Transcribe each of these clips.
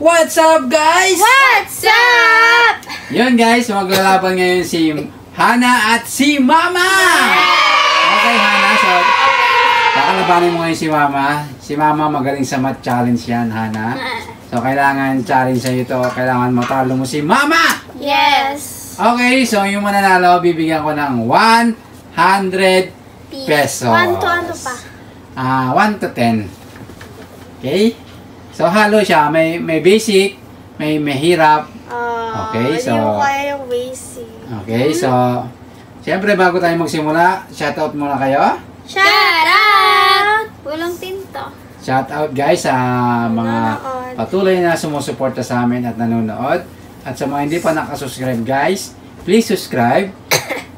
What's up, guys? What's up? Yun, guys, maglalaban ngayon si Hana at si Mama. Okay, Hana, so kakalabanin mo ngayon si Mama. Si Mama magaling sa math challenge yan, Hana. So kailangan challenge sa'yo ito. Kailangan matalo mo si Mama. Yes. Okay, so yung mananalo, bibigyan ko ng 100 pesos. 1 to ano pa? 1 to 10. Okay? So halo siya, may basic, may mahirap. Okay, so hindi mo kaya yung basic. okay, so siyempre bago tayo magsimula, shoutout muna kayo. Shout out! Walang tinta. Shoutout guys sa mga patuloy na sumusuporta sa amin at nanonood. At sa mga hindi pa nakasubscribe guys, please subscribe.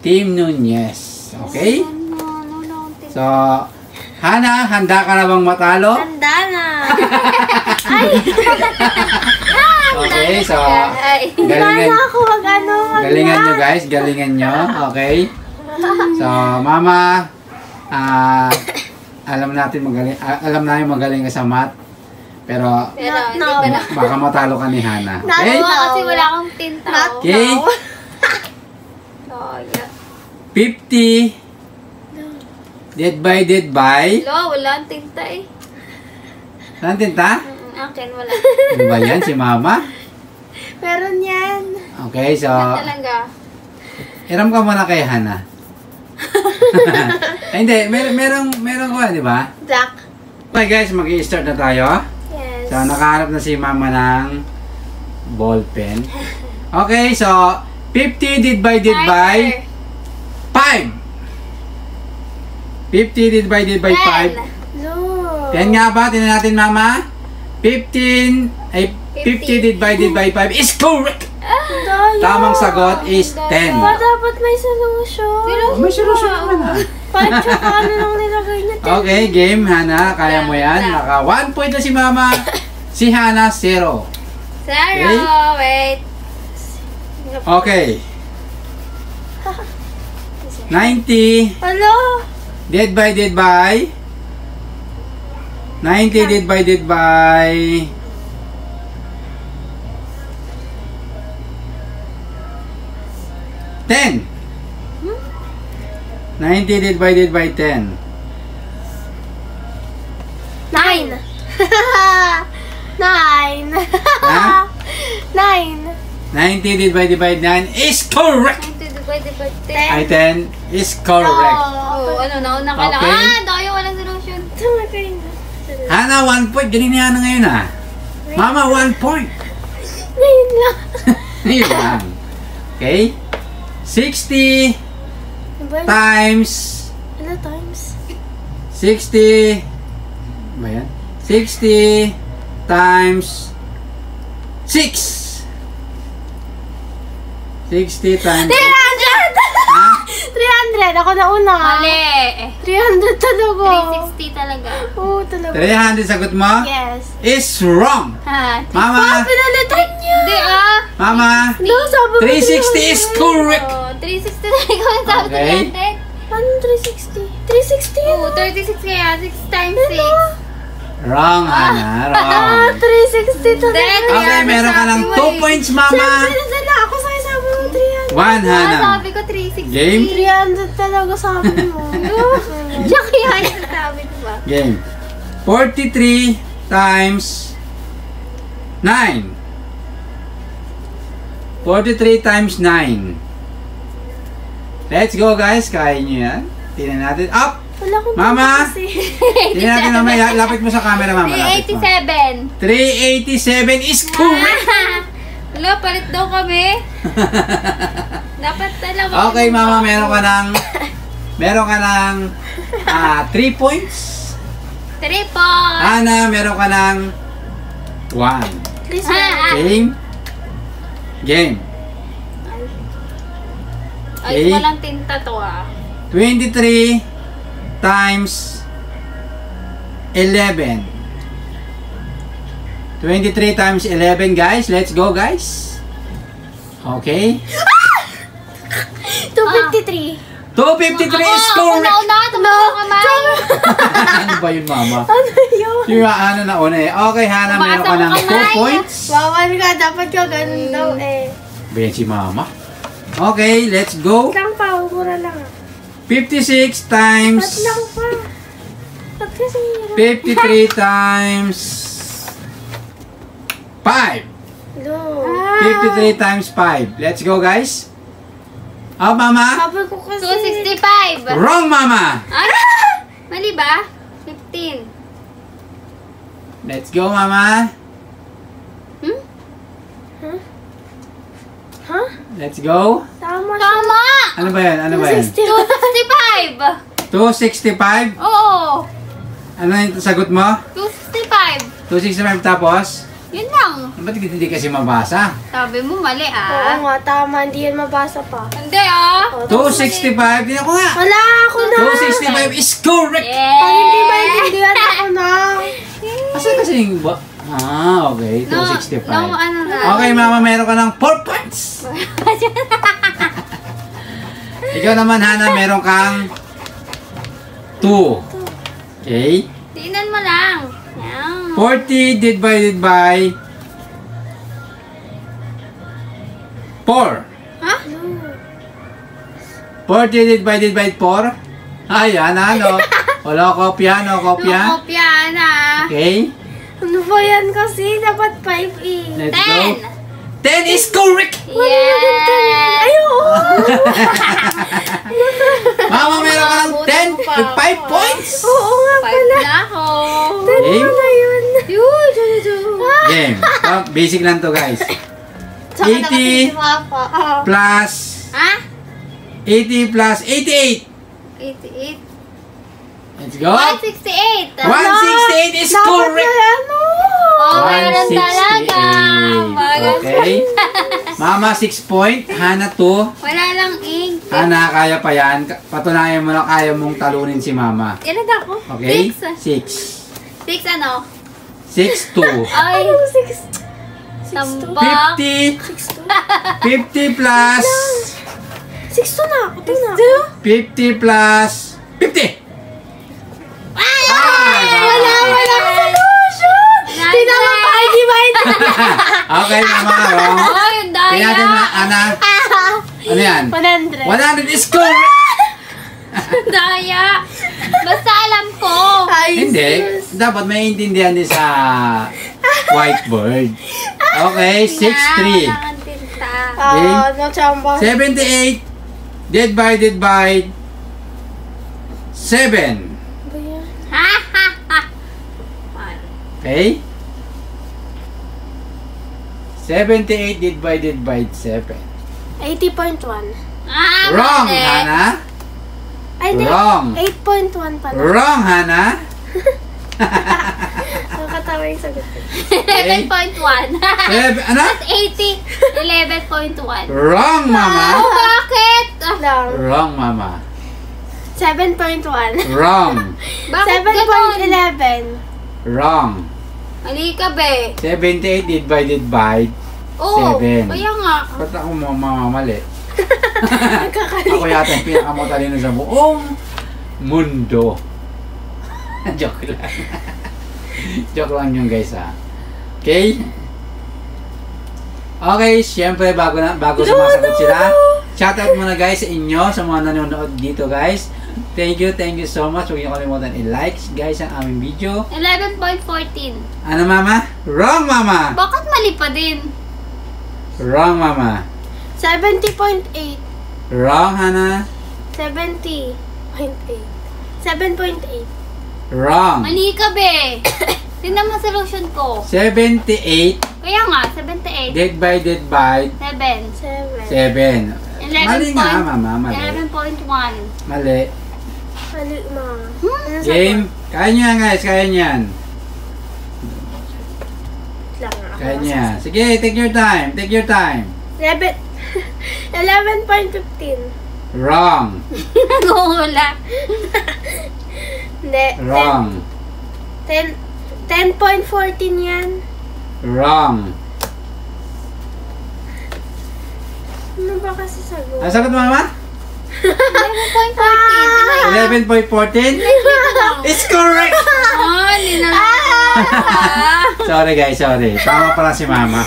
Team Nunez. Okay? So, Hana, handa ka na bang matalo? Handa na! Okay, so galingan ako galingan nyo guys, galingan nyo. Okay? So, Mama, alam natin magaling ka sa math. Pero baka matalo ka ni Hana. Okay? Kasi wala akong tinta. Okay? 50 divided by Wala ang tinta eh. saan tinta? Akin wala. Ano ba yan? Si Mama? Meron yan. Okay, so Talaga. hiram ka muna kay Hana. Ay, hindi, meron ko, di ba? Black. Okay guys, mag-i-start na tayo. Yes. So, nakahanap na si Mama ng ballpen. Okay, so 50 divided by 5. 50 divided by 5. No. 10 nga ba? Tingnan natin, Mama. 50 divided by 5 is correct. Tamang sagot is 10. Dapat may solution. May solusyon naman. Paano lang nilagay niya? Okay, game, Hana. Kaya mo yan. Naka 1 point na si Mama. Si Hana, 0. Wait. Okay. 90 Hello? divided by 90 divided by 10. 90 divided by 10. 9. 9. Ha? 9. 90 divided by 9 is correct. 90 divided by 10. Ay, 10 is correct. Nauna ka lang. Okay. Tayo walang solution. Hana, 1 point. Galing na Hana ngayon ah. Mama, 1 point. Ngayon lang. Ngayon lang. Okay? 60 times Ano times? 60 ba yan? 60 times 6. 60 times 300! Ha? 300! Ako na una. Mali. 300 talaga. 360 talaga. Oo, talaga. 300 sagot mo? Yes. Is wrong. Mama. Pinalitan niya. Hindi Mama. No, sabi mo 360 is correct. 360 talaga yung sabi Okay. 300. Anong 360? 360 Oo, 36 kaya. 6 times 6. Wrong, Hana. Wrong. 360 talaga. Okay, meron ka ng 2 points, Mama. Sinadala ako sa sabi mo 300. 1, Hana. Sabi ko 360. Game? 300 talaga sabi mo. Diyak yan yung sabi mo ba? Game. 43 times 9. 43 times 9. Let's go guys. Kaya nyo yan. Tingnan natin. Up! Wala akong Mama! kasi. Tingnan natin mamaya. Lapit mo sa camera, Mama. Lapit mo. 387. 387 is correct! Wala, palit daw kami. Dapat talaga. Okay, Mama. Meron ka ng 3 points. 3 points. Hana, meron ka ng 1. Game. Game. Ay, walang tinta to 23 times 11. 23 times 11, guys. Let's go, guys. Okay. 253. 253 is correct. Una, tumawag ka, Ma. Ano ba yun, Mama? Ano yun? Yung ano na una eh. Okay, Hana, meron ka ng 2 points. Bawal ka, dapat ka ganun daw eh. Bayan si Mama. Okay, let's go. Lang pa, mura lang. 56 times... Ba't lang pa? Ba't kasi hirap? 53 times 5. Lo. 53 times 5. Let's go, guys. Oh, Mama. Sabi ko kasi. 265. Wrong, Mama. Ay! Mali ba? 15. Let's go, Mama. Hmm? Ha? Let's go. Tama siya. Tama! Ano ba yan? Ano ba yan? 265. 265? Oo. Ano yung sagot mo? 265. 265 tapos? Yun lang. Ba't hindi kasi mabasa? Sabi mo mali Oo nga, tama. Hindi yan mabasa pa. Hindi ah. 265? Hindi ako nga. Wala ako na. 265 is correct. Pag hindi maintindihan ako na. Asa kasi yung... okay. 265. No, ano na. Okay, Mama, meron ka ng 4 points. Ikaw naman, Hana, meron kang 2. Okay? Tingnan mo lang. Yan. 40 divided by 4. Ha? 40 divided by 4. Ayan, ano? Wala kopya, no kopya. Kopya na. Okay? Ano ba yan kasi? Dapat 5 eh. Let's go. 10. 10 is correct! Yes. Ayun! Mama, meron ka ng 10 with 5 points! Oo nga 5 pala. na ako. Okay? Ano yun? Game. So, basic lang to, guys. 80 plus Ha? 80 plus 88. 88. Let's go. 168. 168 is Dapat correct. na ano? Oh, meron talaga. 168. Okay. Mama, 6 point. Hana, 2. Wala lang ink. Hana, kaya pa yan. Patunayan mo na kaya mong talunin si Mama. Ilan ako? Okay? 6. 6. 6 ano? 6, 2. Ay, Ano 6? tambak. 50. 50 plus 6 na ako. 50 plus 50. Wala ka solution! Tinama pa, hindi maintindihan. Okay, Mama. Wrong. Ay, ang daya. Kaya natin na, Ana. Ano yan? 100. 100 is correct. Daya. Basta alam ko. Ay, Hindi. Dapat maintindihan din sa whiteboard. Okay, 6-3. Wala kang tinta. Nachamba. 78 divided by 7. Ha, ha, ha. Okay? 78 divided by 7. 80.1. Ah, Wrong, mali. Hana. Ay, hindi. Wrong. 8.1 pala. Wrong, Hana. Nakakatawa yung sagot ko. 11.1. Ano? 80. 11.1. Wrong, Mama. Oh, bakit? Lang. Wrong, Mama. 7.1. Wrong. Bakit ganon? 7.11. Wrong. Mali ka, be. 78 divided by Oo. 7. Kaya nga. Ba't ako mamamali? Ako yata yung pinakamatalino sa buong mundo. Joke lang. Joke lang yun, guys, ha. Okay? Okay, syempre bago sumasagot sila, shoutout muna guys sa inyo, sa mga nanonood dito, guys. Thank you so much. Huwag niyo kalimutan i-like, guys, ang aming video. 11.14. Ano, Mama? Wrong, Mama! Bakit mali pa din? Wrong, Mama. 70.8. Wrong, Hana. 70.8. 7.8. Wrong. Mali ka, be. Tingnan mo solution ko. 78 Kaya nga, 78. divided by 7. 7. 11 Mali nga, point- Mama. Mali. 11.1. Mali. Mali, ma. Ano Game. Kaya nyo yan, guys. Kaya nyo yan. Kaya nyo yan. Sige, take your time. Take your time. 11.15. Wrong. Nagugula. Hindi. Wrong. 10.14 yan. Wrong. Ano ba kasi sagot? Ang sagot, Mama? 11.14? It's correct! Oh, hindi na. Sorry guys, sorry. Tama pala si Mama.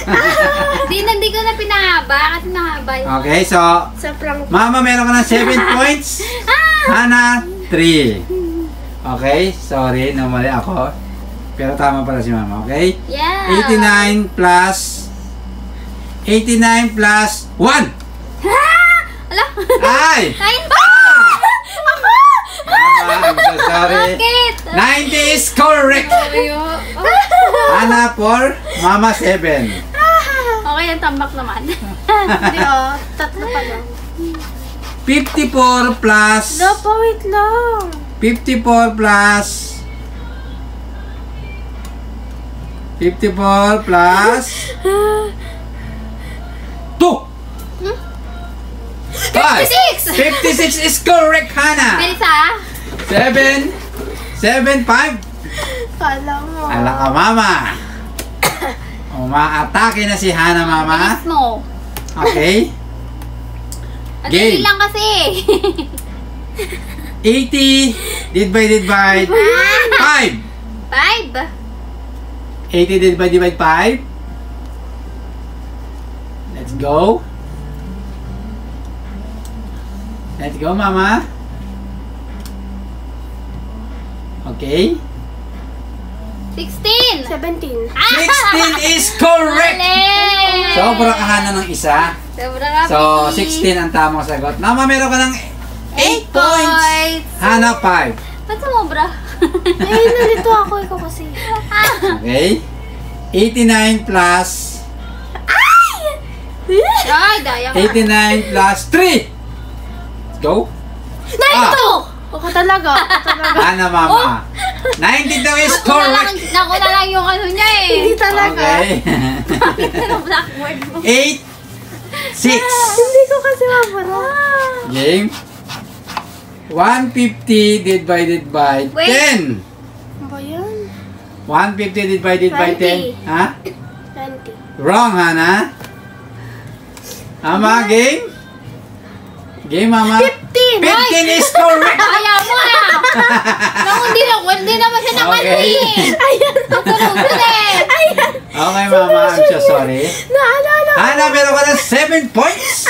Hindi ko na pinahaba kasi nahaba yun. Okay, so Sobrang... Mama, meron ka ng 7 points. Hana, 3. Okay, sorry, namali ako. Pero tama pala si Mama, okay? Yeah. 89 plus 1. Ala? Ay! Mama, I'm so sorry. Bakit? 90 is correct. Hana 4, Mama 7. Okay, ang tambak naman. Hindi oh, tatlo pa lang. 54 plus Lopo, wait lang. 54 plus 2. 56! 56 is correct, Hana. Bilis ah. 7, 5. Kala mo. Ala ka, Mama. Umaatake na si Hana, Mama. Bilis mo. Okay. Ang Game. dali lang kasi. 80 divided by 5. 5. 80 divided by 5. Let's go. Let's go, Mama. Okay. 16. 17. 16 is correct. Mali. Sobra ka, Hana, ng isa. Sobra ka. So, Vicky. 16 ang tamang sagot. Mama, meron ka ng 8 points. Hana, 5. Ba't sumobra? Eh, nalito ako. Ikaw kasi. Okay. 89 plus Ay, daya ka. 89 plus 3. Let's go. Ako talaga. Hana, Mama. 92 is correct. Naku na lang yung ano niya eh. Hindi talaga. Okay. Ano blackboard mo? 8, 6. Hindi ko kasi mabara. Game. 150 divided by Wait. 10. Ano ba yan? 150 divided by 10. 20. Ha? 20. Wrong, Hana. Mama, game? Game, Mama? 15. 15 is correct. Kaya mo na. Naku, hindi naman siya naman Okay. eh. Ayan. Natulog eh. Ayan. Okay, Mama. I'm so sorry. Naalala ko. Hana, meron ka ng 7 points.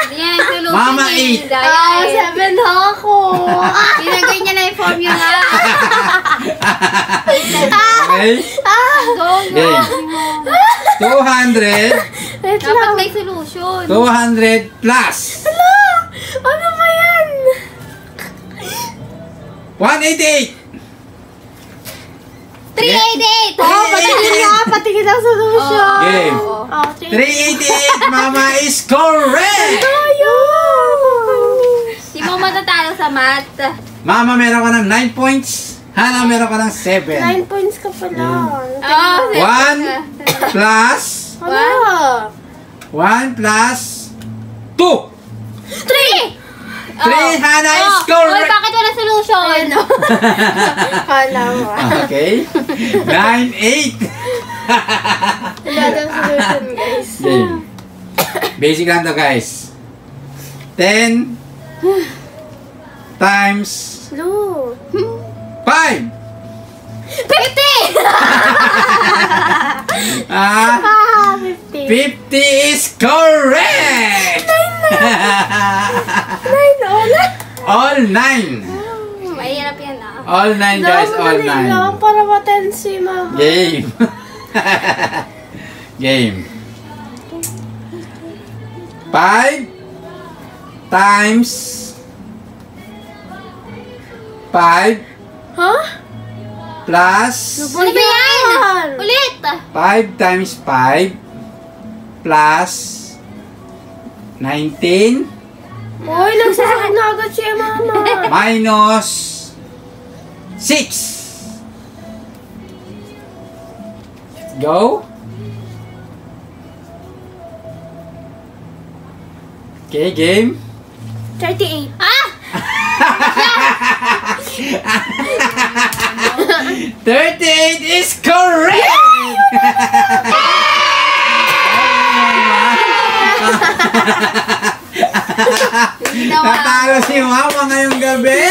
Yan, solution Mama, eh. 8. Daya eh. 7 na ako. Binagay niya na yung formula. Okay? Go, Game. 200. Wait Dapat lang. may solution. 200 plus Ano ba yan? 188. 388. Oh, patingin nga. Patingin ang solution. Game. Oh, 388, Mama, is correct. Di mo matatalo sa math. Mama, meron ka ng 9 points. Hana, meron ka ng 7. 9 points ka pala. Oh, 1 plus Ano? 1 plus 2. 3! 3, Hana, is Oy, correct. bakit wala solution? Kala mo. Okay. 9, 8. Wala daw solution, guys. Game. Basic lang to, guys. 10 times Blue. 5. 50! Ah, 50. 50 is correct. 9 ulit. All 9. Mahirap yan ah. All 9, guys. All Madali lang 9. para ma-10 si mama. Game. Game. 5 times 5 Huh? plus Ano ba yan? Ulit! 5 times 5 plus 19 Uy, nagsasakit na agad siya, mama. minus 6. Let's go. Okay, game. 38. Ah! 38 is correct! Natalo si Mama ngayong gabi!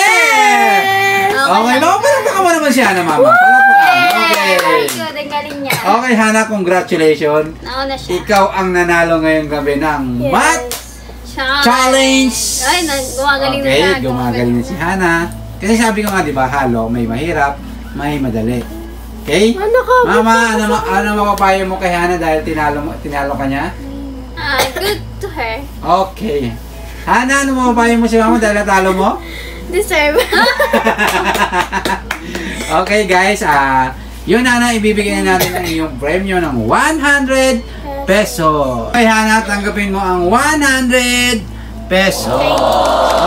Okay, palakpakan mo naman si Hana, Mama. Palakpakan. Okay. Ang galing niya. Okay, Hana, congratulations. Nauna siya. Ikaw ang nanalo ngayong gabi ng Math Challenge! Ay, gumagaling na Okay, siya. gumagaling na si Hana. Kasi sabi ko nga, di ba, halo, may mahirap, may madali. Okay? Mama, ano mapapayo mo kay Hana dahil tinalo ka niya? Good to her. Okay. Hana, ano mapapayo mo si Mama dahil natalo mo? Deserve. Okay guys, yun Hana, ibibigay na natin ang iyong premyo ng 100 peso. Okay Hana, tanggapin mo ang 100 peso.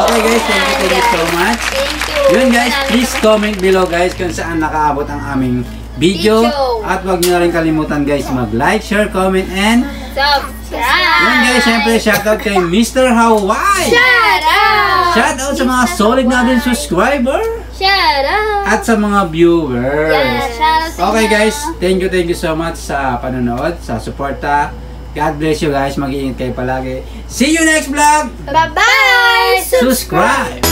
Okay guys, thank you so much. Thank you. Yun guys, please comment below guys kung saan nakaabot ang aming video. At wag nyo na rin kalimutan guys mag-like, share, comment, and Subscribe. yun guys, syempre shoutout kay Mr. Hawaii. Shout out. Shoutout sa mga solid natin subscriber. Shout out. At sa mga viewers. Yeah, shout out sa Okay inyo. guys, thank you so much sa panonood, sa suporta. God bless you guys, mag-iingat kayo palagi. See you next vlog! Bye-bye. Subscribe!